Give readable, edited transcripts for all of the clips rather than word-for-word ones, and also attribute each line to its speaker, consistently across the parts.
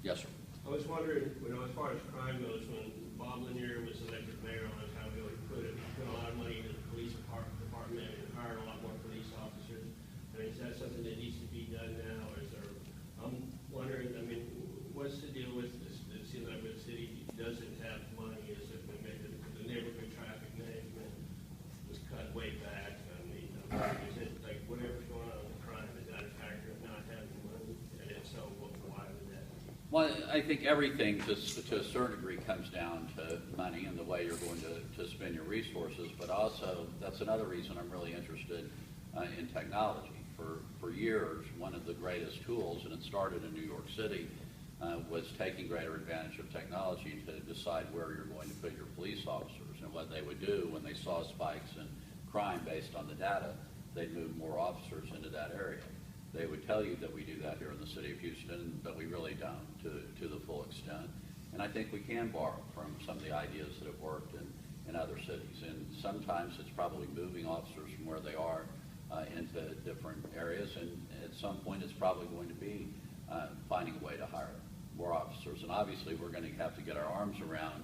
Speaker 1: Yes, sir.
Speaker 2: I was wondering, as far as crime goes, when Bob Lanier was elected mayor, on how he put a lot of money into the police department and hired a lot more police officers. I mean, is that something that needs to be done now, or is there? I'm wondering. I mean, what's the deal with this? It seems like the city doesn't have money. Is it maybe the neighborhood traffic management was cut way back? I mean, is it like whatever's going on with crime, is that a factor of not having money? And if so, why would that be?
Speaker 1: Well, I think everything to a certain degree comes down to money and the way you're going to spend your resources, but also that's another reason I'm really interested in technology. For years, one of the greatest tools, and it started in New York City, was taking greater advantage of technology to decide where you're going to put your police officers. And what they would do when they saw spikes in crime based on the data, they'd move more officers into that area. They would tell you that we do that here in the city of Houston, but we really don't to the full extent. And I think we can borrow from some of the ideas that have worked in other cities. And sometimes it's probably moving officers from where they are into different areas. And at some point it's probably going to be finding a way to hire more officers. And obviously we're going to have to get our arms around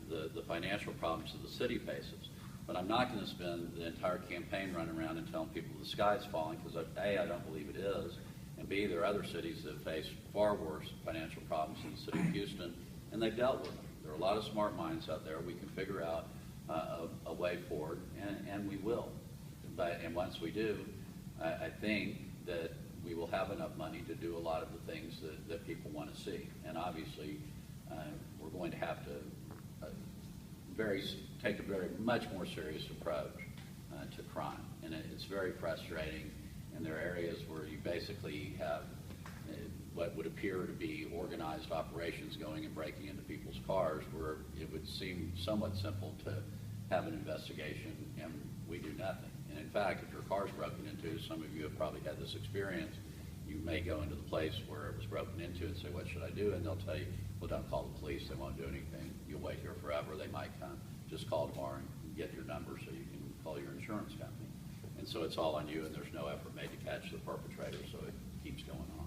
Speaker 1: the financial problems that the city faces. But I'm not going to spend the entire campaign running around and telling people the sky's falling, because A, I don't believe it is, and B, there are other cities that face far worse financial problems than the city of Houston, and they've dealt with them. There are a lot of smart minds out there. We can figure out a way forward, and we will. And once we do, I think that we will have enough money to do a lot of the things that people want to see. And obviously, we're going to have to take a much more serious approach to crime. And it's very frustrating, and there are areas where you basically have what would appear to be organized operations going and breaking into people's cars, where it would seem somewhat simple to have an investigation, and we do nothing. And in fact, if your car's broken into, some of you have probably had this experience, you may go into the place where it was broken into and say, what should I do? And they'll tell you, well, don't call the police, they won't do anything. You'll wait here forever, they might come. Just call tomorrow and get your number so you can call your insurance company. And so it's all on you, and there's no effort made to catch the perpetrator, so it keeps going on.